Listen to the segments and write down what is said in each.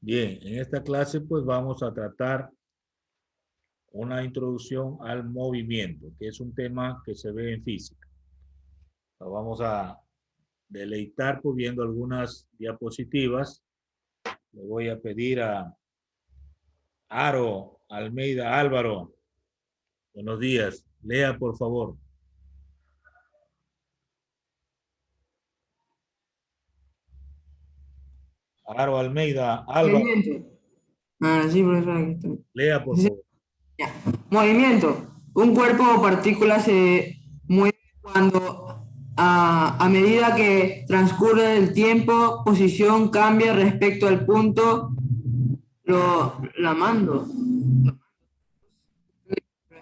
Bien, en esta clase pues vamos a tratar una introducción al movimiento, que es un tema que se ve en física. Nos vamos a deleitar pues viendo algunas diapositivas. Le voy a pedir a Aro Almeida Álvaro. Buenos días. Lea, por favor. Aro Almeida Álvaro. Movimiento. Sí, profesor, aquí estoy. Lea, por Sí, favor. ya. Movimiento. Un cuerpo o partícula se mueve cuando a medida que transcurre el tiempo, posición cambia respecto al punto, la mando.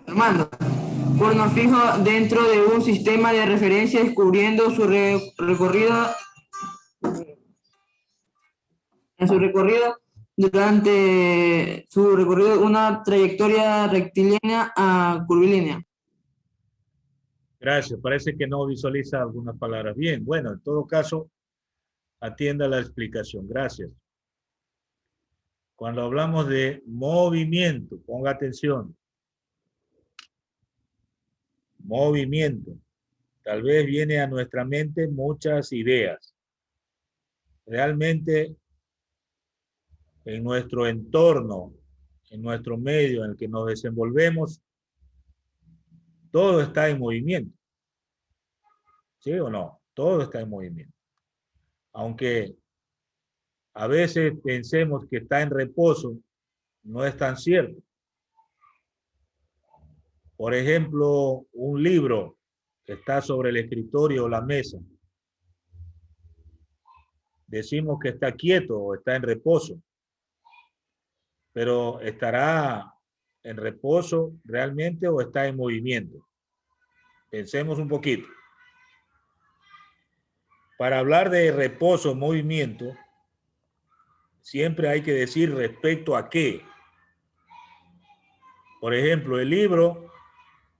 Lo mando. Cono fijo dentro de un sistema de referencia descubriendo recorrido en su recorrido durante su recorrido una trayectoria rectilínea a curvilínea. Gracias. Parece que no visualiza algunas palabras bien. Bueno, en todo caso, atienda la explicación. Gracias. Cuando hablamos de movimiento, ponga atención. Movimiento. Tal vez viene a nuestra mente muchas ideas. Realmente en nuestro entorno, en nuestro medio en el que nos desenvolvemos, todo está en movimiento. ¿Sí o no? Todo está en movimiento. Aunque a veces pensemos que está en reposo, no es tan cierto. Por ejemplo, un libro que está sobre el escritorio o la mesa, decimos que está quieto o está en reposo, pero ¿estará en reposo realmente o está en movimiento? Pensemos un poquito. Para hablar de reposo, movimiento, siempre hay que decir respecto a qué. Por ejemplo, el libro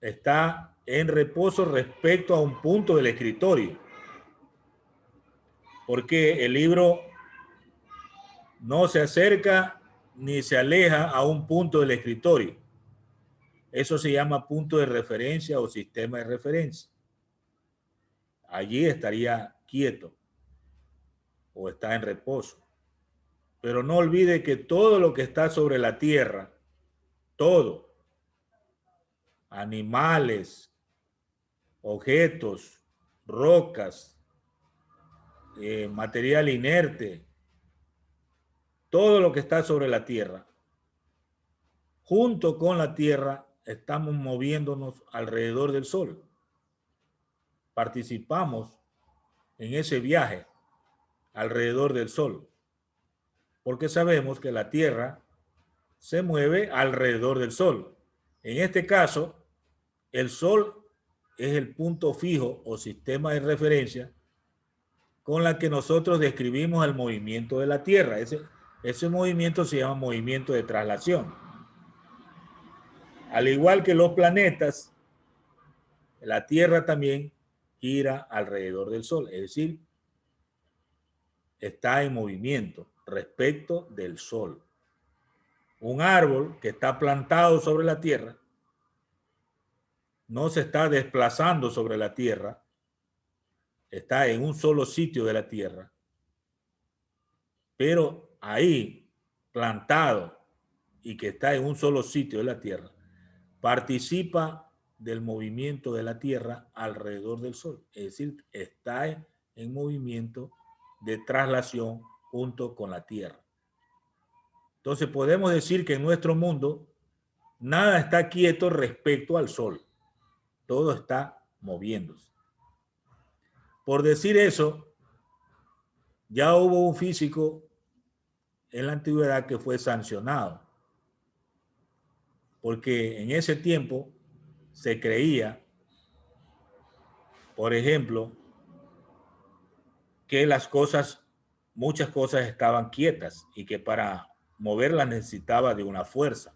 está en reposo respecto a un punto del escritorio, porque el libro no se acerca ni se aleja a un punto del escritorio. Eso se llama punto de referencia o sistema de referencia. Allí estaría quieto o está en reposo. Pero no olvide que todo lo que está sobre la tierra, todo, animales, objetos, rocas, material inerte, todo lo que está sobre la tierra, junto con la tierra, estamos moviéndonos alrededor del sol. Participamos en ese viaje alrededor del sol, porque sabemos que la tierra se mueve alrededor del sol. En este caso, el sol es el punto fijo o sistema de referencia con la que nosotros describimos el movimiento de la Tierra. Ese movimiento se llama movimiento de traslación. Al igual que los planetas, la Tierra también gira alrededor del Sol, es decir, está en movimiento respecto del Sol. Un árbol que está plantado sobre la Tierra no se está desplazando sobre la Tierra, está en un solo sitio de la Tierra, pero ahí, plantado y que está en un solo sitio de la Tierra, participa del movimiento de la Tierra alrededor del Sol. Es decir, está en movimiento de traslación junto con la Tierra. Entonces podemos decir que en nuestro mundo nada está quieto respecto al Sol. Todo está moviéndose. Por decir eso, ya hubo un físico en la antigüedad que fue sancionado, porque en ese tiempo se creía, por ejemplo, que muchas cosas estaban quietas y que para moverlas necesitaba de una fuerza,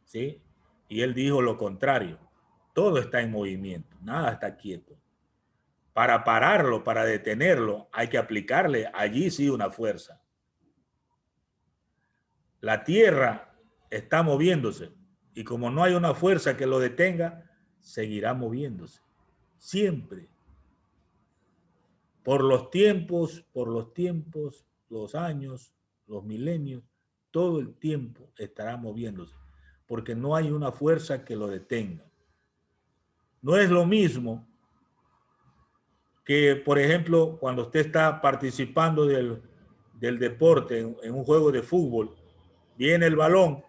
¿sí? Y él dijo lo contrario, todo está en movimiento, nada está quieto. Para pararlo, para detenerlo, hay que aplicarle allí sí una fuerza. La Tierra está moviéndose y como no hay una fuerza que lo detenga, seguirá moviéndose. Siempre. Por los tiempos, los años, los milenios, todo el tiempo estará moviéndose, porque no hay una fuerza que lo detenga. No es lo mismo que, por ejemplo, cuando usted está participando del deporte, en un juego de fútbol, viene el balón,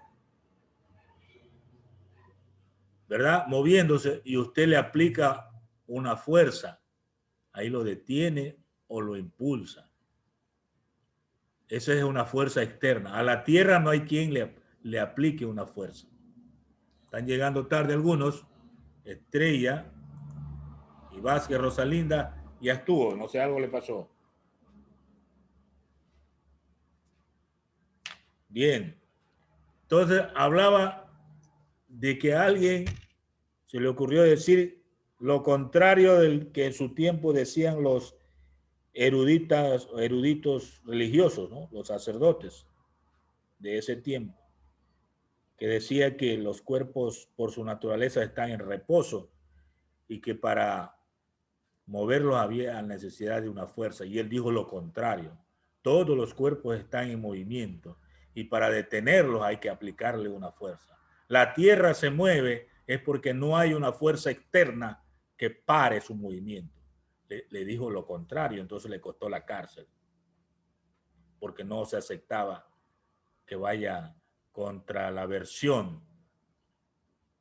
¿verdad? Moviéndose y usted le aplica una fuerza, ahí lo detiene o lo impulsa. Esa es una fuerza externa. A la Tierra no hay quien le aplique una fuerza. Están llegando tarde algunos. Estrella y Vázquez, Rosalinda, ya estuvo. No sé, algo le pasó. Bien. Entonces hablaba de que a alguien se le ocurrió decir lo contrario del que en su tiempo decían los eruditos religiosos, ¿no? Los sacerdotes de ese tiempo, que decía que los cuerpos por su naturaleza están en reposo y que para moverlos había necesidad de una fuerza. Y él dijo lo contrario. Todos los cuerpos están en movimiento y para detenerlos hay que aplicarle una fuerza. La Tierra se mueve es porque no hay una fuerza externa que pare su movimiento. Le dijo lo contrario, entonces le costó la cárcel, porque no se aceptaba que vaya contra la versión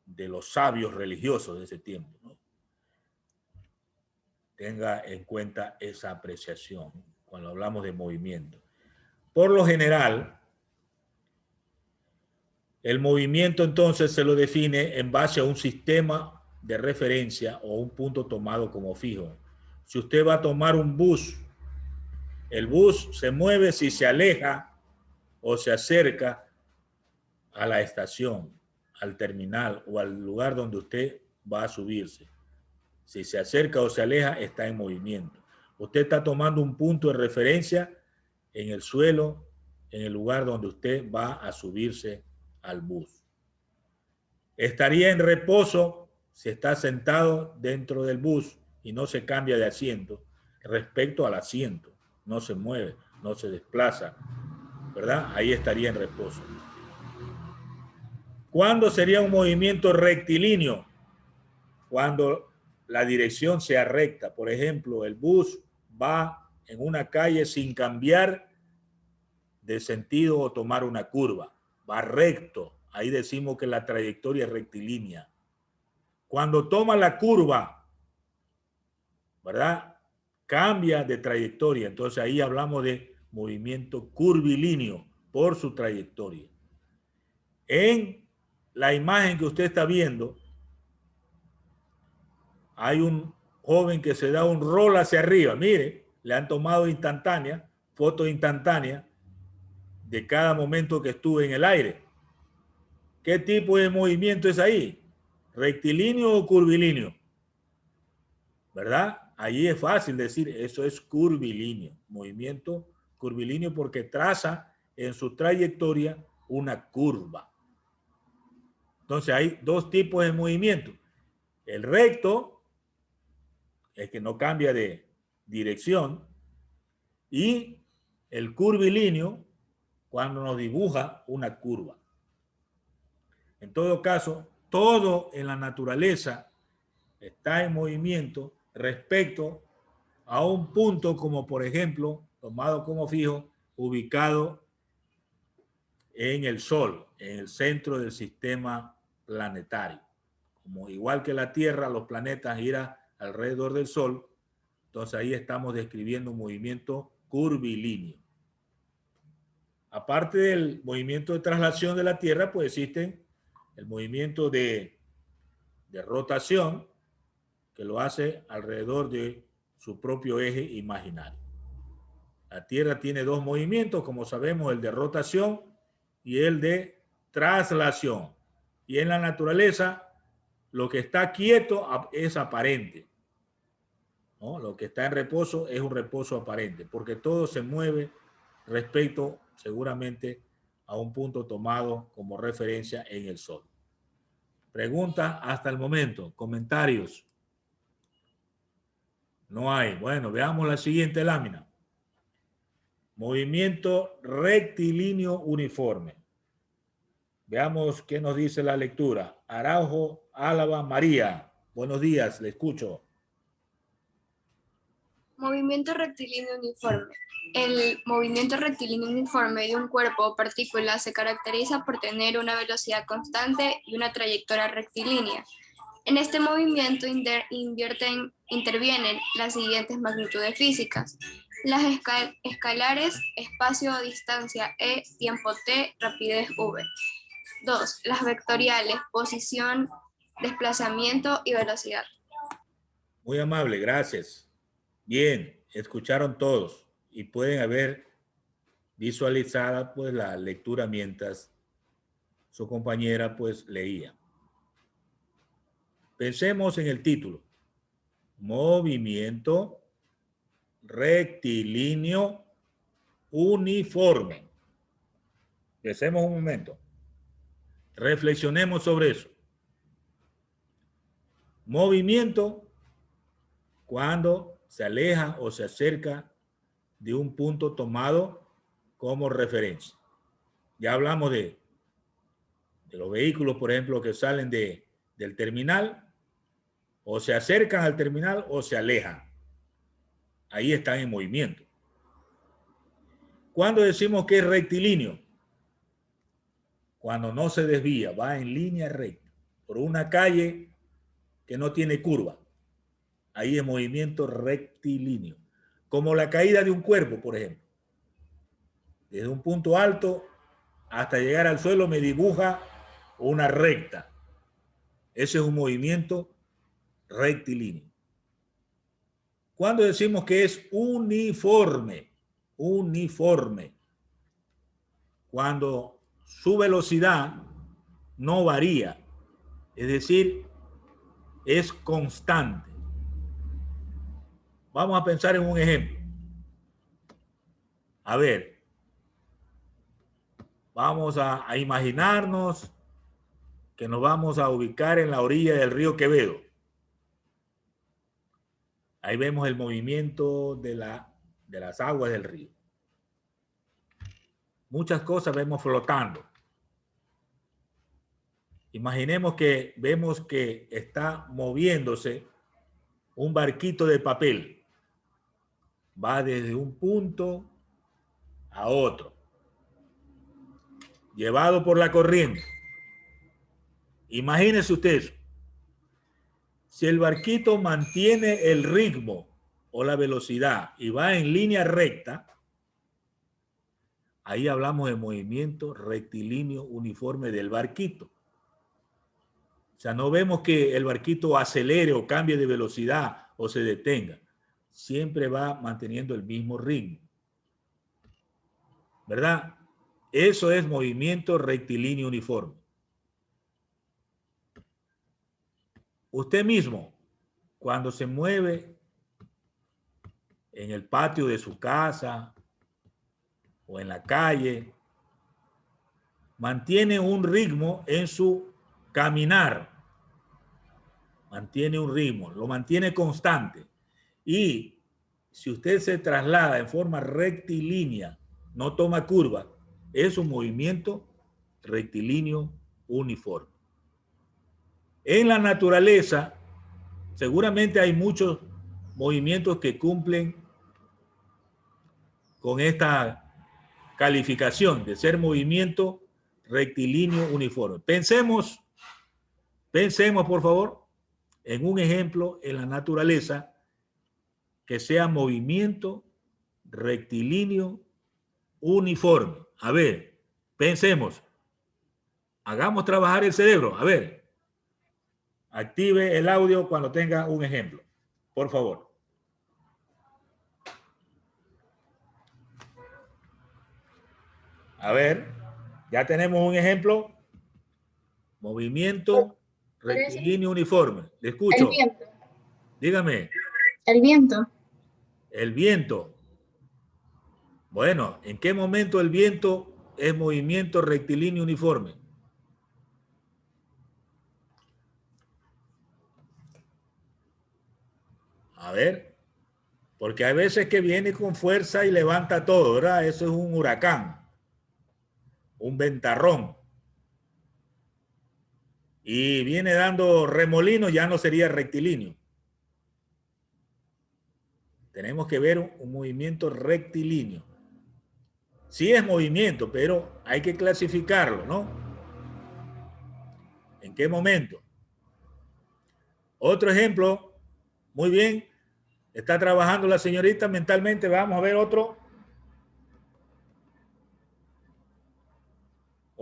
de los sabios religiosos de ese tiempo, ¿no? Tenga en cuenta esa apreciación cuando hablamos de movimiento. Por lo general, el movimiento entonces se lo define en base a un sistema de referencia o un punto tomado como fijo. Si usted va a tomar un bus, el bus se mueve si se aleja o se acerca a la estación, al terminal o al lugar donde usted va a subirse. Si se acerca o se aleja, está en movimiento. Usted está tomando un punto de referencia en el suelo, en el lugar donde usted va a subirse al bus. Estaría en reposo si está sentado dentro del bus y no se cambia de asiento respecto al asiento. No se mueve, no se desplaza, ¿verdad? Ahí estaría en reposo. ¿Cuándo sería un movimiento rectilíneo? Cuando la dirección sea recta. Por ejemplo, el bus va en una calle sin cambiar de sentido o tomar una curva. Va recto. Ahí decimos que la trayectoria es rectilínea. Cuando toma la curva, ¿verdad? Cambia de trayectoria. Entonces ahí hablamos de movimiento curvilíneo por su trayectoria. En la imagen que usted está viendo, hay un joven que se da un rol hacia arriba. Mire, le han tomado fotos instantáneas de cada momento que estuve en el aire. ¿Qué tipo de movimiento es ahí? ¿Rectilíneo o curvilíneo? ¿Verdad? Allí es fácil decir, eso es curvilíneo. Movimiento curvilíneo porque traza en su trayectoria una curva. Entonces hay dos tipos de movimiento. El recto, es que no cambia de dirección, y el curvilíneo, cuando nos dibuja una curva. En todo caso, todo en la naturaleza está en movimiento respecto a un punto como, por ejemplo, tomado como fijo, ubicado en el Sol, en el centro del sistema planetario. Como igual que la Tierra, los planetas giran alrededor del Sol, entonces ahí estamos describiendo un movimiento curvilíneo. Aparte del movimiento de traslación de la Tierra, pues existe el movimiento de rotación, que lo hace alrededor de su propio eje imaginario. La Tierra tiene dos movimientos, como sabemos, el de rotación y el de traslación. Y en la naturaleza, lo que está quieto es aparente, ¿no? Lo que está en reposo es un reposo aparente, porque todo se mueve respecto seguramente a un punto tomado como referencia en el Sol. Pregunta hasta el momento. Comentarios. No hay. Bueno, veamos la siguiente lámina. Movimiento rectilíneo uniforme. Veamos qué nos dice la lectura. Araujo, Álava, María. Buenos días, le escucho. Movimiento rectilíneo uniforme. El movimiento rectilíneo uniforme de un cuerpo o partícula se caracteriza por tener una velocidad constante y una trayectoria rectilínea. En este movimiento intervienen las siguientes magnitudes físicas: las escalares, espacio o distancia e, tiempo t, rapidez v. 2. Las vectoriales, posición, desplazamiento y velocidad. Muy amable, gracias. Bien, escucharon todos y pueden haber visualizada pues la lectura mientras su compañera pues leía. Pensemos en el título. Movimiento rectilíneo uniforme. Pensemos un momento. Reflexionemos sobre eso. Movimiento cuando se aleja o se acerca de un punto tomado como referencia. Ya hablamos de los vehículos, por ejemplo, que salen del terminal, o se acercan al terminal o se alejan. Ahí están en movimiento. ¿Cuándo decimos que es rectilíneo? Cuando no se desvía, va en línea recta por una calle que no tiene curva. Ahí es movimiento rectilíneo. Como la caída de un cuerpo, por ejemplo. Desde un punto alto hasta llegar al suelo me dibuja una recta. Ese es un movimiento rectilíneo. ¿Cuándo decimos que es uniforme? Uniforme. Cuando su velocidad no varía. Es decir, es constante. Vamos a pensar en un ejemplo. A ver, vamos a imaginarnos que nos vamos a ubicar en la orilla del río Quevedo. Ahí vemos el movimiento de las aguas del río. Muchas cosas vemos flotando. Imaginemos que vemos que está moviéndose un barquito de papel. Va desde un punto a otro, llevado por la corriente. Imagínense ustedes, si el barquito mantiene el ritmo o la velocidad y va en línea recta, ahí hablamos de movimiento rectilíneo uniforme del barquito. O sea, no vemos que el barquito acelere o cambie de velocidad o se detenga. Siempre va manteniendo el mismo ritmo. ¿Verdad? Eso es movimiento rectilíneo uniforme. Usted mismo, cuando se mueve en el patio de su casa o en la calle, mantiene un ritmo en su caminar. Mantiene un ritmo, lo mantiene constante. Y si usted se traslada en forma rectilínea, no toma curva, es un movimiento rectilíneo uniforme. En la naturaleza, seguramente hay muchos movimientos que cumplen con esta calificación de ser movimiento rectilíneo uniforme. Pensemos, por favor, en un ejemplo en la naturaleza que sea movimiento rectilíneo uniforme. A ver, pensemos. Hagamos trabajar el cerebro. A ver, active el audio cuando tenga un ejemplo. Por favor. A ver, ya tenemos un ejemplo. Movimiento rectilíneo uniforme. Le escucho. El viento. Dígame. El viento. El viento. Bueno, ¿en qué momento el viento es movimiento rectilíneo uniforme? A ver, porque hay veces que viene con fuerza y levanta todo, ¿verdad? Eso es un huracán, un ventarrón. Y viene dando remolino, ya no sería rectilíneo. Tenemos que ver un movimiento rectilíneo. Sí es movimiento, pero hay que clasificarlo, ¿no? ¿En qué momento? Otro ejemplo, muy bien, está trabajando la señorita mentalmente, vamos a ver otro.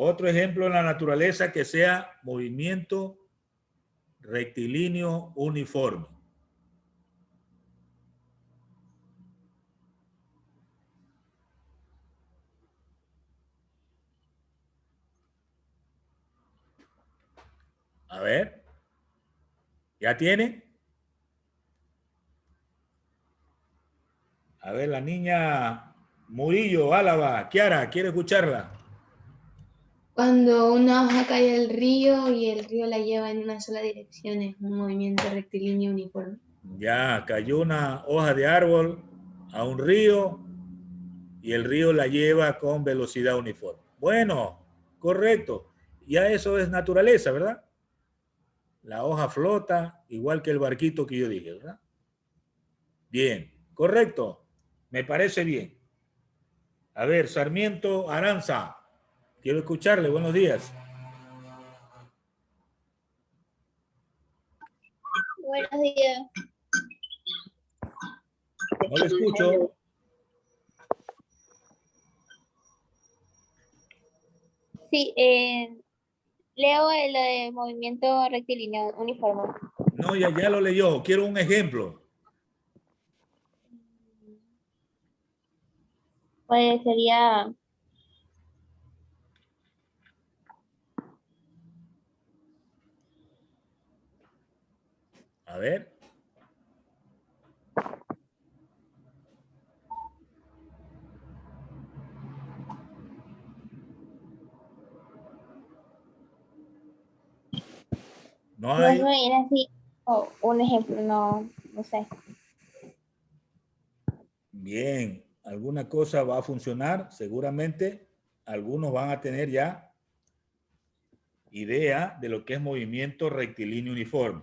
Otro ejemplo en la naturaleza que sea movimiento rectilíneo uniforme. A ver, ¿ya tiene? A ver, la niña Murillo, Álava, Kiara, ¿quiere escucharla? Cuando una hoja cae al río y el río la lleva en una sola dirección, es un movimiento rectilíneo uniforme. Ya, cayó una hoja de árbol a un río y el río la lleva con velocidad uniforme. Bueno, correcto. Ya eso es naturaleza, ¿verdad? La hoja flota, igual que el barquito que yo dije, ¿verdad? Bien, correcto. Me parece bien. A ver, Sarmiento Aranza. Quiero escucharle. Buenos días. Buenos días. No le escucho. Sí, leo lo de movimiento rectilíneo uniforme. No, ya lo leyó. Quiero un ejemplo. Pues sería A ver. No no hay. me viene así un ejemplo, no sé. Bien, alguna cosa va a funcionar. Seguramente algunos van a tener ya idea de lo que es movimiento rectilíneo uniforme.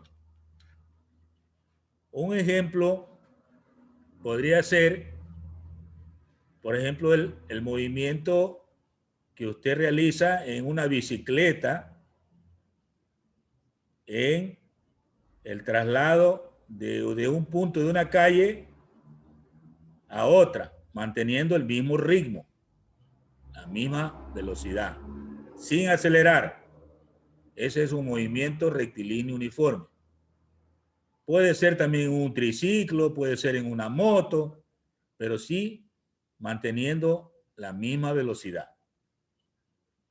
Un ejemplo podría ser, por ejemplo, el movimiento que usted realiza en una bicicleta en el traslado de un punto de una calle a otra, manteniendo el mismo ritmo, la misma velocidad, sin acelerar. Ese es un movimiento rectilíneo uniforme. Puede ser también un triciclo, puede ser en una moto, pero sí manteniendo la misma velocidad,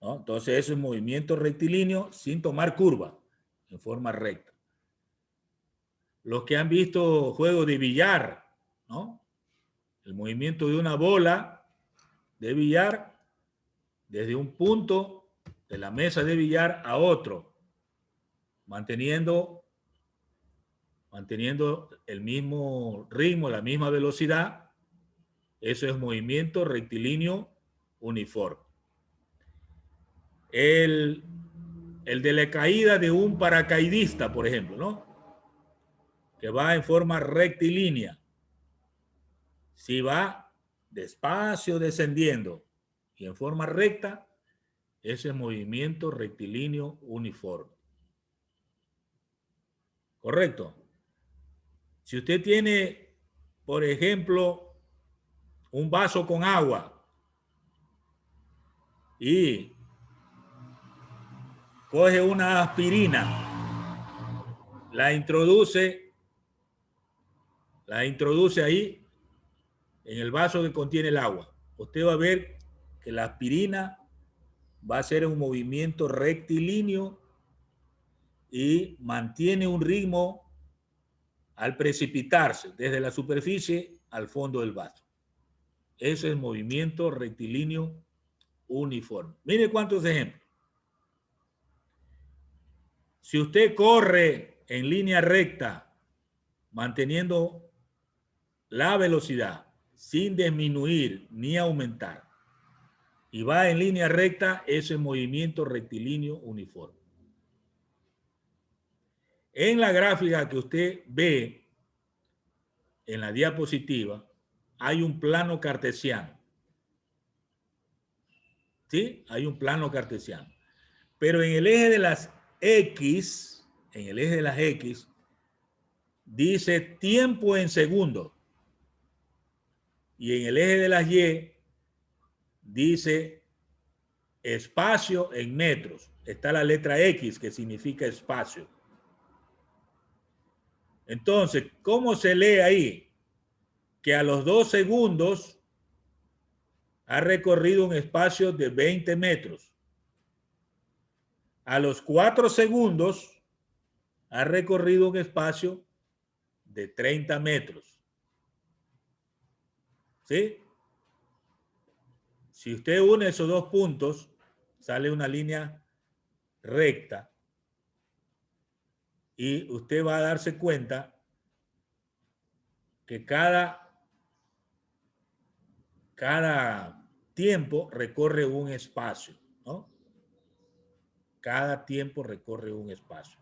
¿no? Entonces eso es movimiento rectilíneo sin tomar curva, en forma recta. Los que han visto juegos de billar, ¿no? El movimiento de una bola de billar desde un punto de la mesa de billar a otro, manteniendo el mismo ritmo, la misma velocidad. Eso es movimiento rectilíneo uniforme. El de la caída de un paracaidista, por ejemplo, ¿no? Que va en forma rectilínea. Si va despacio descendiendo y en forma recta, ese es movimiento rectilíneo uniforme. ¿Correcto? Si usted tiene, por ejemplo, un vaso con agua y coge una aspirina, la introduce ahí en el vaso que contiene el agua. Usted va a ver que la aspirina va a hacer un movimiento rectilíneo y mantiene un ritmo al precipitarse desde la superficie al fondo del vaso. Ese es movimiento rectilíneo uniforme. Mire cuántos ejemplos. Si usted corre en línea recta, manteniendo la velocidad sin disminuir ni aumentar, y va en línea recta, ese movimiento rectilíneo uniforme. En la gráfica que usted ve en la diapositiva, hay un plano cartesiano. ¿Sí? Hay un plano cartesiano. Pero en el eje de las X, dice tiempo en segundos. Y en el eje de las Y dice espacio en metros. Está la letra X, que significa espacio. Entonces, ¿cómo se lee ahí? Que a los 2 segundos ha recorrido un espacio de 20 metros. A los 4 segundos ha recorrido un espacio de 30 metros. ¿Sí? Si usted une esos dos puntos, sale una línea recta y usted va a darse cuenta que cada tiempo recorre un espacio, ¿no? Cada tiempo recorre un espacio.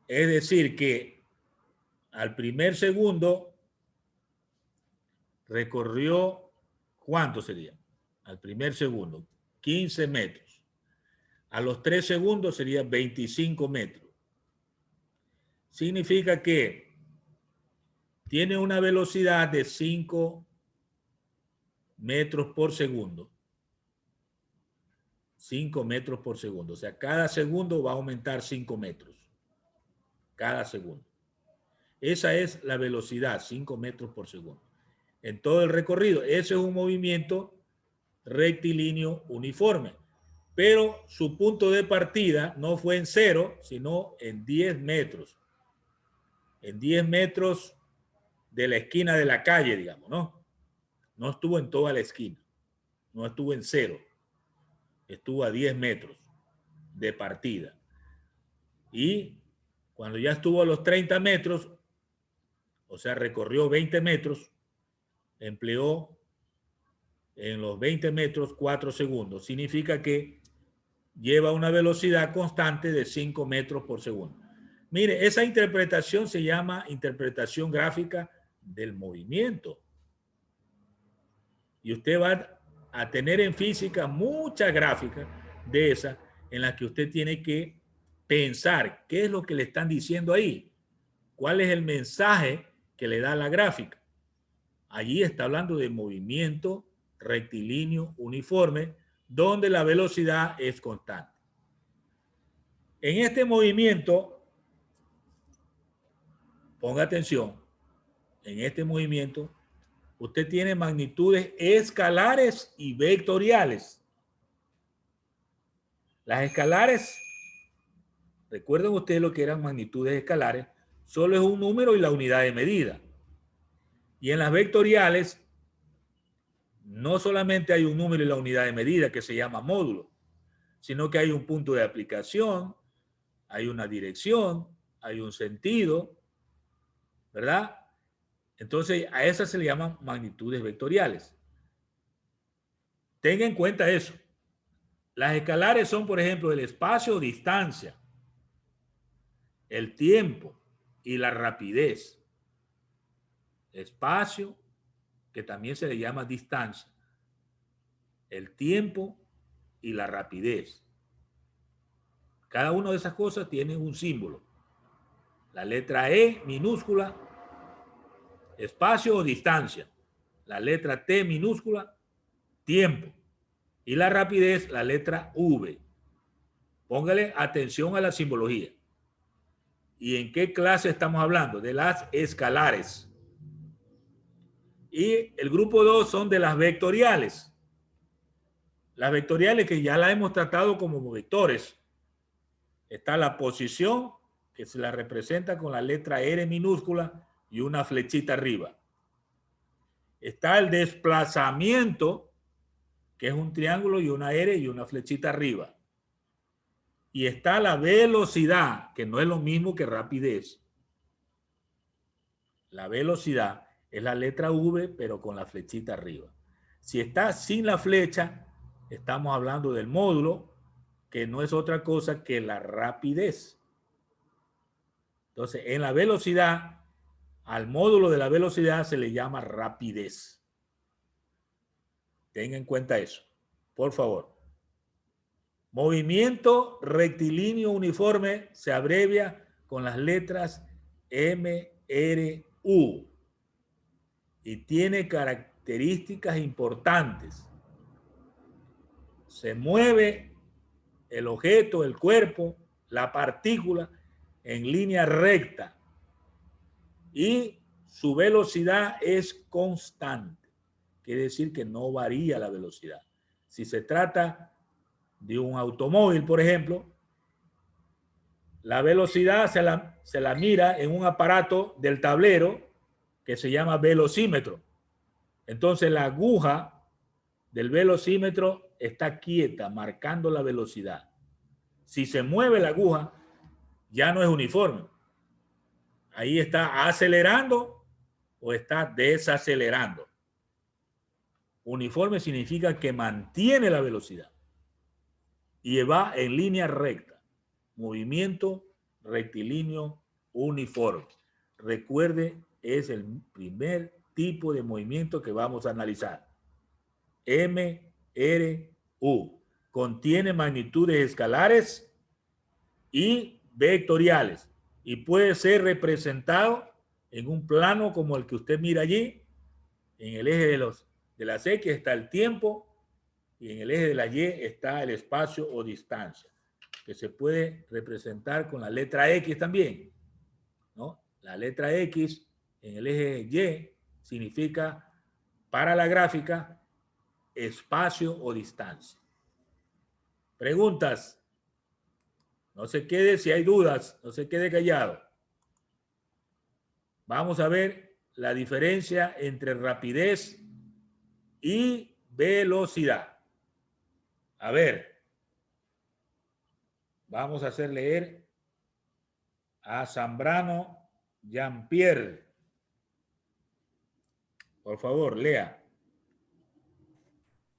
Es decir, que al primer segundo recorrió, ¿cuánto sería? Al primer segundo, 15 metros. A los 3 segundos sería 25 metros. Significa que tiene una velocidad de 5 metros por segundo. 5 metros por segundo. O sea, cada segundo va a aumentar 5 metros. Cada segundo. Esa es la velocidad, 5 metros por segundo. En todo el recorrido. Ese es un movimiento rectilíneo uniforme. Pero su punto de partida no fue en 0, sino en 10 metros. En 10 metros de la esquina de la calle, digamos, ¿no? No estuvo en toda la esquina. No estuvo en 0. Estuvo a 10 metros de partida. Y cuando ya estuvo a los 30 metros, o sea, recorrió 20 metros, empleó en los 20 metros 4 segundos. Significa que lleva una velocidad constante de 5 metros por segundo. Mire, esa interpretación se llama interpretación gráfica del movimiento. Y usted va a tener en física muchas gráficas de esas en las que usted tiene que pensar qué es lo que le están diciendo ahí. ¿Cuál es el mensaje que le da la gráfica? Allí está hablando de movimiento rectilíneo uniforme, donde la velocidad es constante. En este movimiento, ponga atención, en este movimiento, usted tiene magnitudes escalares y vectoriales. Las escalares, recuerden ustedes lo que eran magnitudes escalares, solo es un número y la unidad de medida. Y en las vectoriales, no solamente hay un número y la unidad de medida que se llama módulo, sino que hay un punto de aplicación, hay una dirección, hay un sentido, ¿verdad? Entonces, a esas se le llaman magnitudes vectoriales. Tenga en cuenta eso. Las escalares son, por ejemplo, el espacio o distancia, el tiempo y la rapidez. Espacio, que también se le llama distancia, el tiempo y la rapidez. Cada una de esas cosas tiene un símbolo. La letra E minúscula, espacio o distancia. La letra T minúscula, tiempo. Y la rapidez, la letra V. Póngale atención a la simbología. ¿Y en qué clase estamos hablando? De las escalares. Y el grupo 2 son de las vectoriales. Las vectoriales que ya las hemos tratado como vectores. Está la posición, que se la representa con la letra R minúscula y una flechita arriba. Está el desplazamiento, que es un triángulo y una R y una flechita arriba. Y está la velocidad, que no es lo mismo que rapidez. La velocidad es la letra V, pero con la flechita arriba. Si está sin la flecha, estamos hablando del módulo, que no es otra cosa que la rapidez. Entonces, en la velocidad, al módulo de la velocidad se le llama rapidez. Tenga en cuenta eso, por favor. Movimiento rectilíneo uniforme se abrevia con las letras MRU y tiene características importantes. Se mueve el objeto, el cuerpo, la partícula en línea recta y su velocidad es constante. Quiere decir que no varía la velocidad. Si se trata de un automóvil, por ejemplo, la velocidad se la mira en un aparato del tablero que se llama velocímetro. Entonces la aguja del velocímetro está quieta, marcando la velocidad. Si se mueve la aguja, ya no es uniforme. Ahí está acelerando o está desacelerando. Uniforme significa que mantiene la velocidad y va en línea recta. Movimiento rectilíneo uniforme. Recuerde, es el primer tipo de movimiento que vamos a analizar. MRU. Contiene magnitudes escalares y vectoriales y puede ser representado en un plano como el que usted mira allí. En el eje de las X está el tiempo y en el eje de la Y está el espacio o distancia, que se puede representar con la letra X también, ¿no? La letra X en el eje Y significa, para la gráfica, espacio o distancia. Preguntas. No se quede, si hay dudas, no se quede callado. Vamos a ver la diferencia entre rapidez y velocidad. A ver, vamos a hacer leer a Zambrano Jean-Pierre. Por favor, lea.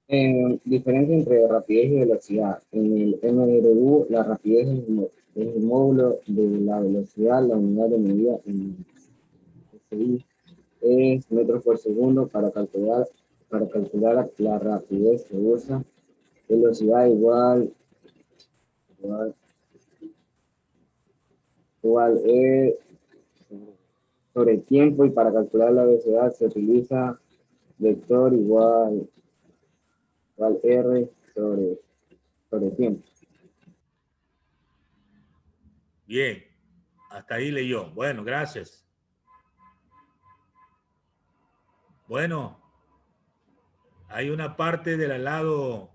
Diferencia entre rapidez y velocidad. En el MRU, la rapidez es el módulo de la velocidad, la unidad de medida en SI es metros por segundo. Para calcular la rapidez se usa velocidad igual E sobre tiempo, y para calcular la velocidad se utiliza vector igual R sobre tiempo. Bien, hasta ahí leyó. Bueno, gracias. Bueno, hay una parte del lado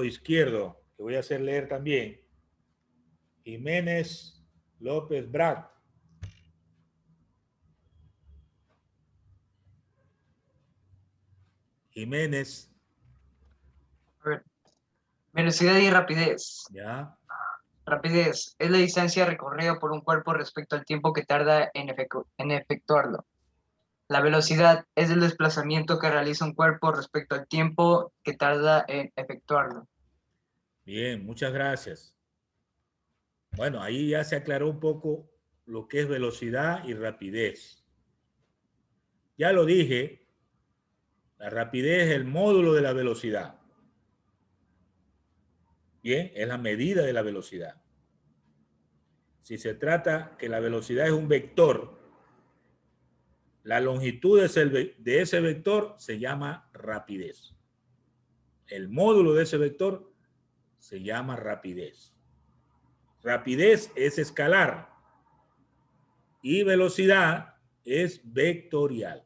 izquierdo que voy a hacer leer también. Jiménez López Brat. Jiménez. A ver. Velocidad y rapidez. Ya. Rapidez es la distancia recorrida por un cuerpo respecto al tiempo que tarda en efectuarlo. La velocidad es el desplazamiento que realiza un cuerpo respecto al tiempo que tarda en efectuarlo. Bien, muchas gracias. Bueno, ahí ya se aclaró un poco lo que es velocidad y rapidez. Ya lo dije, la rapidez es el módulo de la velocidad. Bien, es la medida de la velocidad. Si se trata que la velocidad es un vector, la longitud de ese vector se llama rapidez. El módulo de ese vector se llama rapidez. Rapidez es escalar y velocidad es vectorial.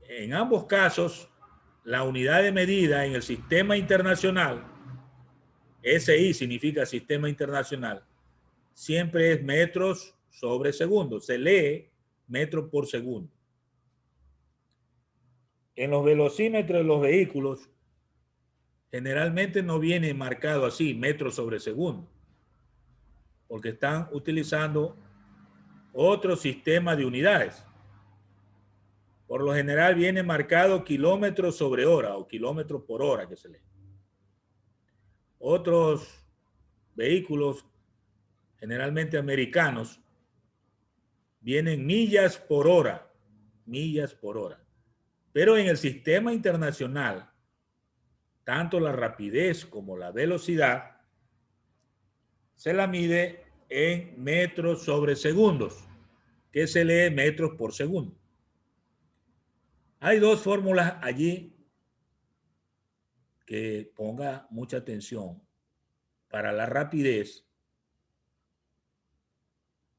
En ambos casos, la unidad de medida en el sistema internacional, SI significa sistema internacional, siempre es metros sobre segundo. Se lee metro por segundo. En los velocímetros de los vehículos, generalmente no viene marcado así, metros sobre segundo, porque están utilizando otro sistema de unidades. Por lo general viene marcado kilómetros sobre hora o kilómetros por hora que se lee. Otros vehículos, generalmente americanos, vienen millas por hora, millas por hora. Pero en el sistema internacional, tanto la rapidez como la velocidad se la mide en metros sobre segundos, que se lee metros por segundo. Hay dos fórmulas allí que ponga mucha atención. Para la rapidez,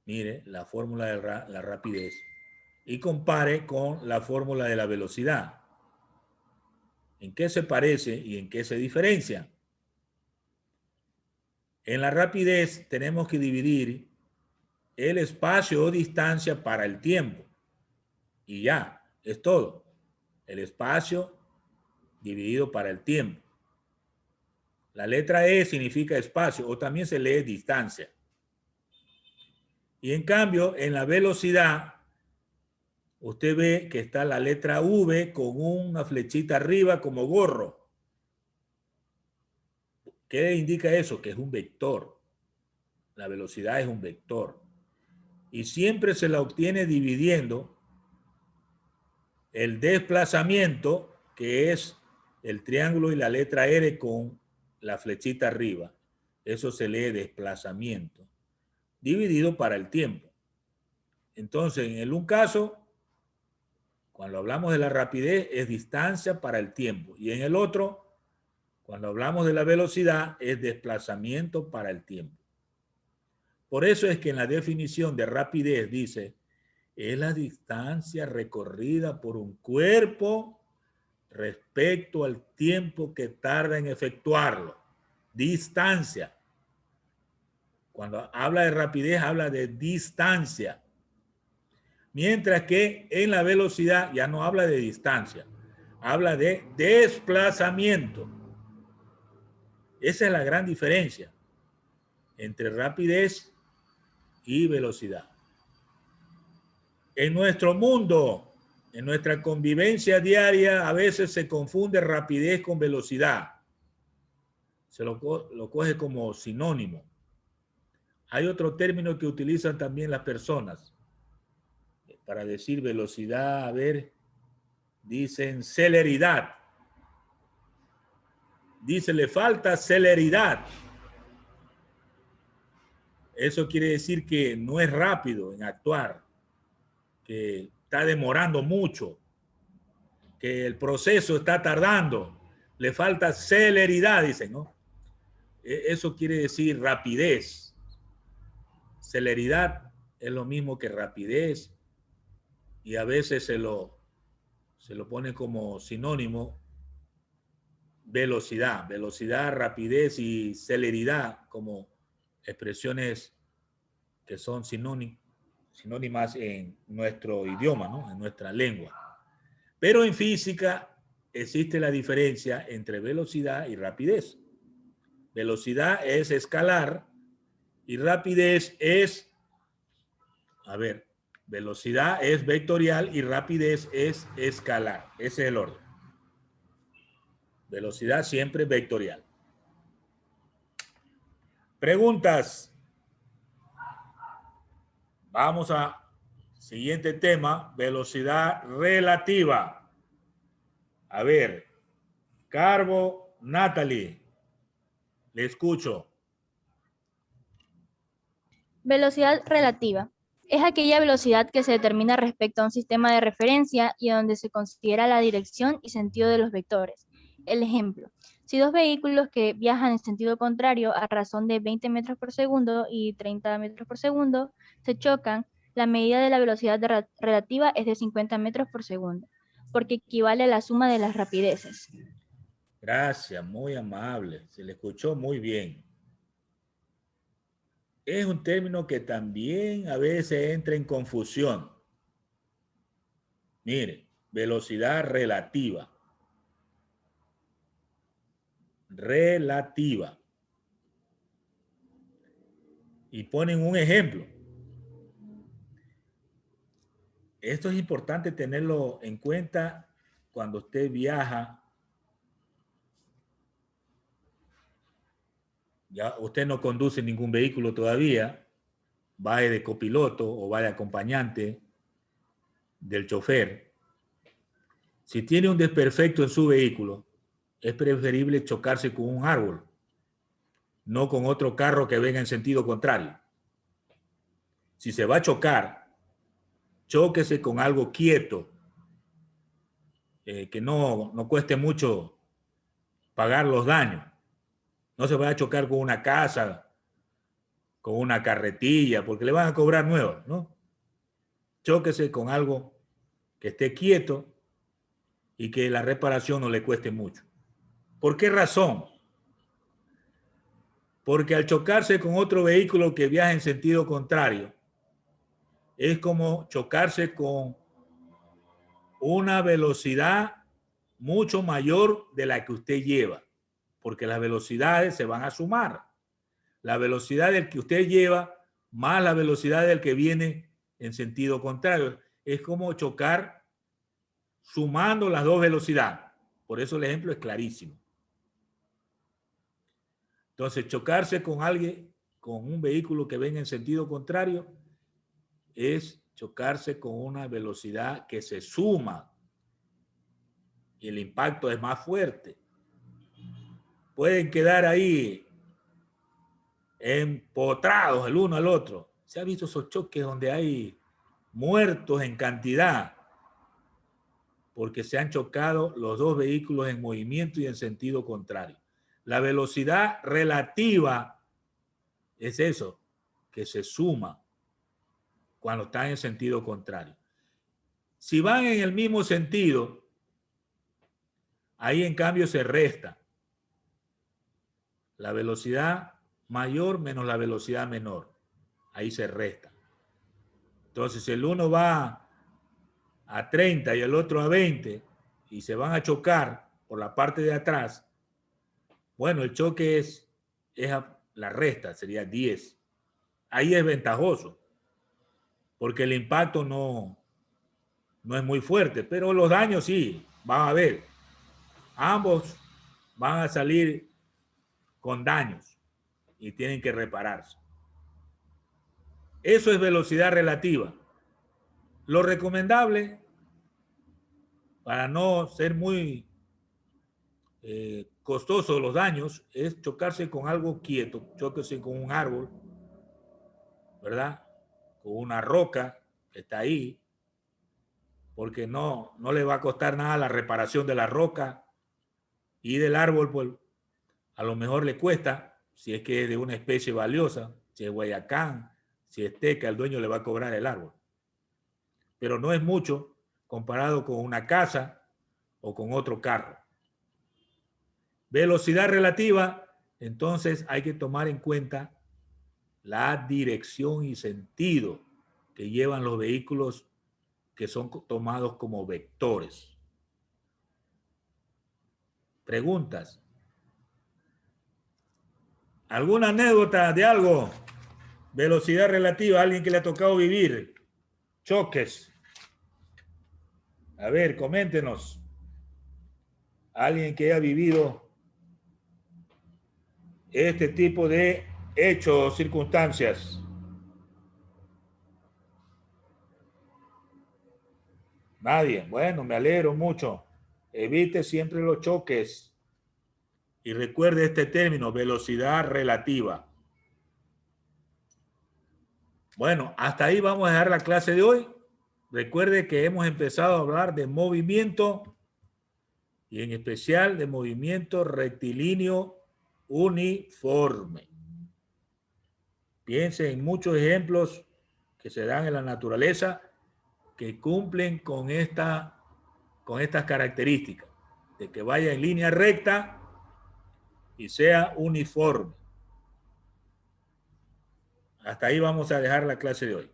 mire la fórmula de la rapidez y compare con la fórmula de la velocidad. ¿En qué se parece y en qué se diferencia? En la rapidez tenemos que dividir el espacio o distancia para el tiempo. Y ya, es todo. El espacio dividido para el tiempo. La letra E significa espacio o también se lee distancia. Y en cambio, en la velocidad, usted ve que está la letra V con una flechita arriba como gorro. ¿Qué indica eso? Que es un vector. La velocidad es un vector. Y siempre se la obtiene dividiendo el desplazamiento, que es el triángulo y la letra R con la flechita arriba. Eso se lee desplazamiento, dividido para el tiempo. Entonces, en un caso, cuando hablamos de la rapidez, es distancia para el tiempo. Y en el otro, cuando hablamos de la velocidad, es desplazamiento para el tiempo. Por eso es que en la definición de rapidez dice, es la distancia recorrida por un cuerpo respecto al tiempo que tarda en efectuarlo. Distancia. Cuando habla de rapidez, habla de distancia. Mientras que en la velocidad ya no habla de distancia, habla de desplazamiento. Esa es la gran diferencia entre rapidez y velocidad. En nuestro mundo, en nuestra convivencia diaria, a veces se confunde rapidez con velocidad. Se lo coge como sinónimo. Hay otro término que utilizan también las personas para decir velocidad, a ver, dicen celeridad. Dice, le falta celeridad. Eso quiere decir que no es rápido en actuar, que está demorando mucho, que el proceso está tardando, le falta celeridad, dicen, ¿no? Eso quiere decir rapidez. Celeridad es lo mismo que rapidez y a veces se lo pone como sinónimo velocidad. Velocidad, rapidez y celeridad como expresiones que son sinónimas en nuestro idioma, ¿no? En nuestra lengua. Pero en física existe la diferencia entre velocidad y rapidez. Velocidad es escalar y rapidez es, a ver, velocidad es vectorial y rapidez es escalar. Ese es el orden. Velocidad siempre vectorial. Preguntas. Vamos a siguiente tema, velocidad relativa. A ver, Carbo, Natalie, le escucho. Velocidad relativa. Es aquella velocidad que se determina respecto a un sistema de referencia y donde se considera la dirección y sentido de los vectores. El ejemplo, si dos vehículos que viajan en sentido contrario a razón de 20 metros por segundo y 30 metros por segundo se chocan, la medida de la velocidad relativa es de 50 metros por segundo, porque equivale a la suma de las rapideces. Gracias, muy amable. Se le escuchó muy bien. Es un término que también a veces entra en confusión. Mire, Velocidad relativa. Relativa. Y ponen un ejemplo. Esto es importante tenerlo en cuenta cuando usted viaja. Ya usted no conduce ningún vehículo todavía, va de copiloto o va de acompañante del chofer. Si tiene un desperfecto en su vehículo, es preferible chocarse con un árbol, no con otro carro que venga en sentido contrario. Si se va a chocar, chóquese con algo quieto, que no cueste mucho pagar los daños. No se vaya a chocar con una casa, con una carretilla, porque le van a cobrar nuevas, ¿no? Chóquese con algo que esté quieto y que la reparación no le cueste mucho. ¿Por qué razón? Porque al chocarse con otro vehículo que viaja en sentido contrario, es como chocarse con una velocidad mucho mayor de la que usted lleva, porque las velocidades se van a sumar. La velocidad del que usted lleva más la velocidad del que viene en sentido contrario. Es como chocar sumando las dos velocidades. Por eso el ejemplo es clarísimo. Entonces, chocarse con alguien, con un vehículo que venga en sentido contrario, es chocarse con una velocidad que se suma y el impacto es más fuerte. Pueden quedar ahí empotrados el uno al otro. Se ha visto esos choques donde hay muertos en cantidad porque se han chocado los dos vehículos en movimiento y en sentido contrario. La velocidad relativa es eso, que se suma cuando están en sentido contrario. Si van en el mismo sentido, ahí en cambio se resta la velocidad mayor menos la velocidad menor. Ahí se resta. Entonces, si el uno va a 30 y el otro a 20 y se van a chocar por la parte de atrás, bueno, el choque es la resta, sería 10. Ahí es ventajoso, porque el impacto no es muy fuerte, pero los daños sí, van a haber. Ambos van a salir con daños y tienen que repararse. Eso es velocidad relativa. Lo recomendable, para no ser muy costosos los daños, es chocarse con algo quieto, chóquese con un árbol, ¿verdad? Con una roca que está ahí, porque no le va a costar nada la reparación de la roca y del árbol, pues a lo mejor le cuesta, si es que es de una especie valiosa, si es guayacán, si es teca, el dueño le va a cobrar el árbol. Pero no es mucho comparado con una casa o con otro carro. Velocidad relativa, entonces hay que tomar en cuenta la dirección y sentido que llevan los vehículos que son tomados como vectores. Preguntas. ¿Alguna anécdota de algo? Velocidad relativa, alguien que le ha tocado vivir. Choques. A ver, coméntenos. Alguien que haya vivido este tipo de hechos o circunstancias. Nadie. Bueno, me alegro mucho. Evite siempre los choques. Y recuerde este término, velocidad relativa. Bueno, hasta ahí vamos a dejar la clase de hoy. Recuerde que hemos empezado a hablar de movimiento y en especial de movimiento rectilíneo uniforme. Piense en muchos ejemplos que se dan en la naturaleza que cumplen con estas características, de que vaya en línea recta y sea uniforme. Hasta ahí vamos a dejar la clase de hoy.